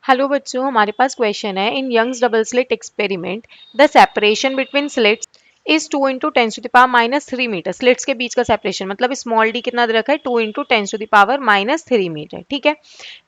Hello बच्चों, हमारे पास क्वेश्चन है। In Young's double slit experiment the separation between slits is 2 into ten to the power minus 3 metre. Slits के बीच का सेपरेशन मतलब स्मॉल डी कितना दे रखा है, 2 into ten to the power minus 3 metre. ठीक है।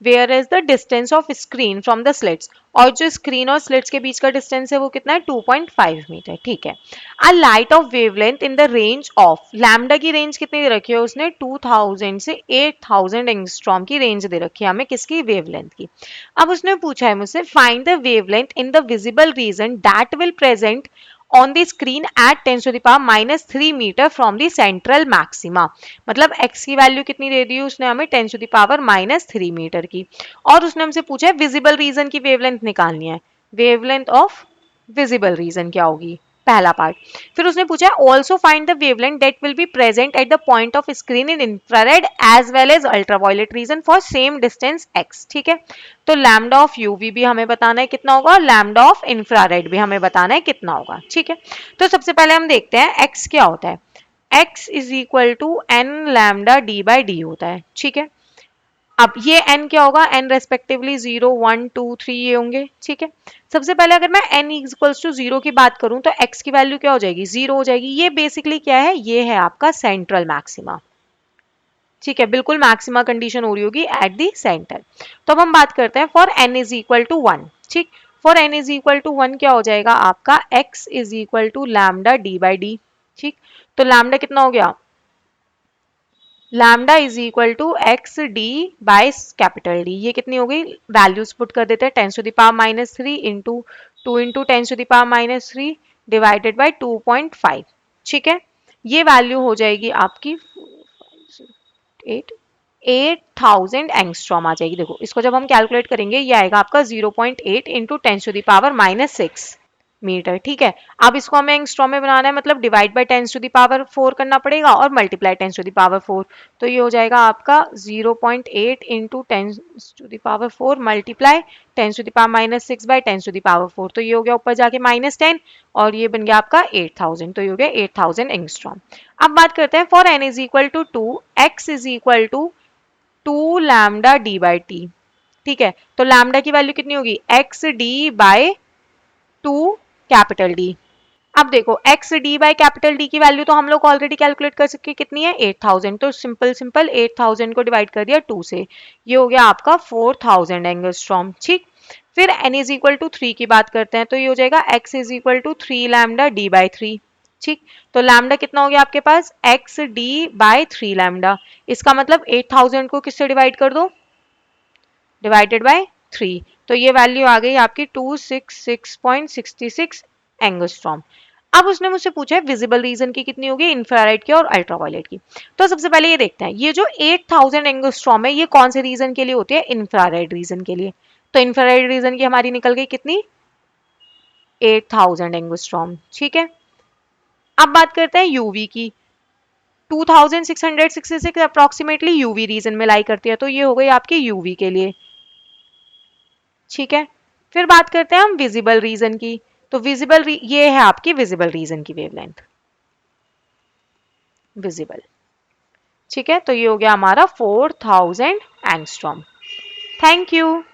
Where is the distance of screen from the slits, और जो स्क्रीन और स्लिट्स के बीच का डिस्टेंस है वो कितना है, 2.5 मीटर। ठीक है। A light of wavelength in the range of, lambda की रेंज कितनी दे रखी है उसने, 2000 से 8000 एंगस्ट्रॉम की रेंज दे रखी है हमें, किसकी, वेवलेंथ की। अब उसने पूछा है मुझसे find the wavelength in the visible region that will present on the screen at 10 to the power minus 3 metre from the central maxima. मतलब x की वैल्यू कितनी दे दी है उसने हमें, 10 to the power minus 3 metre की। और उसने हमसे पूछा है विजिबल रीजन की वेवलेंथ निकालनी है। वेवलेंथ ऑफ विजिबल रीजन क्या होगी, पहला पार्ट। फिर उसने पूछा है also find the wavelength that will be present at the point of screen in infrared as well as ultraviolet region for same distance x। ठीक है। तो लैम्डा ऑफ यूवी भी हमें बताना है कितना होगा, और लैम्डा ऑफ इंफ्रारेड भी हमें बताना है कितना होगा। ठीक है। तो सबसे पहले हम देखते हैं x क्या होता है। x is equal to n lambda D by d होता है। ठीक है। अब ये n क्या होगा, n रेस्पेक्टिवली 0 1 2 3 ये होंगे। ठीक है। सबसे पहले अगर मैं n इक्वल्स टू 0 की बात करूं तो x की वैल्यू क्या हो जाएगी, 0 हो जाएगी। ये बेसिकली क्या है, ये है आपका सेंट्रल मैक्सिमा। ठीक है, बिल्कुल मैक्सिमा कंडीशन हो रही होगी एट दी सेंटर। तो अब हम बात करते हैं for n is equal to 1। ठीक। For n is equal to 1 क्या हो जाएगा आपका, x is equal to lambda D by d. ठीक। तो लैम्डा कितना हो गया, lambda is equal to x d by capital D. ये कितनी हो गई, वैल्यूज पुट कर देते हैं, 10 to the power minus 3 into 2 into 10 to the power minus 3 divided by 2.5। ठीक है। ये वैल्यू हो जाएगी आपकी 8 8000 एंगस्ट्रॉम आ जाएगी। देखो इसको जब हम कैलकुलेट करेंगे ये आएगा आपका 0.8 into 10 to the power minus 6 metre. ठीक है। अब इसको हमें एंगस्ट्रॉम में बनाना है, मतलब divide by 10 to the power 4 करना पड़ेगा और मल्टीप्लाई 10 टू द पावर 4। तो ये हो जाएगा आपका 0.8 into 10 to the power 4 multiply 10 to the power minus 6 by 10 to the power 4। तो ये हो गया ऊपर जाके माइनस 10 और ये बन गया आपका 8000। तो ये हो गया 8000 एंगस्ट्रॉम। अब बात करते हैं for n is equal to 2, x is equal to 2 lambda D by T. ठीक है। तो लैम्डा की वैल्यू कितनी होगी, x d by 2 capital D. अब देखो x d by capital D की वैल्यू तो हम लोग ऑलरेडी कैलकुलेट कर सकते हैं, कितनी है 8000। तो सिंपल सिंपल 8000 को डिवाइड कर दिया 2 से, ये हो गया आपका 4000 एंगस्ट्रॉम। ठीक। फिर n इज इक्वल टू 3 की बात करते हैं तो ये हो जाएगा x is equal to 3 lambda D by 3। ठीक। तो लैम्डा कितना हो गया आपके पास, एक्स डी बाई 3 लैम्डा। इसका मतलब 8000 को किससे डिवाइड कर दो, डिवाइडेड बाय 3। तो ये वैल्यू आ गई आपकी 266.66 एंगस्ट्रॉम। अब उसने मुझसे पूछा है विजिबल रीजन की कितनी होगी, इंफ्रारेड की और अल्ट्रावायलेट की। तो सबसे पहले ये देखते हैं, ये जो 8000 एंगस्ट्रॉम है ये कौन से रीजन के लिए होती है, इंफ्रारेड रीजन के लिए। तो इंफ्रारेड रीजन की हमारी निकल गई कितनी, 8000 एंगस्ट्रॉम। ठीक है। अब बात करते हैं यूवी की, 2666 अप्रोक्सीमेटली यूवी रीजन में लाई करती है, तो ये हो गई आपकी यूवी के लिए। ठीक है। फिर बात करते हैं हम विजिबल रीजन की, तो ये है आपकी विजिबल रीजन की वेवलेंथ, विजिबल। ठीक है। तो ये हो गया हमारा 4000 एंगस्ट्रॉम। Thank you.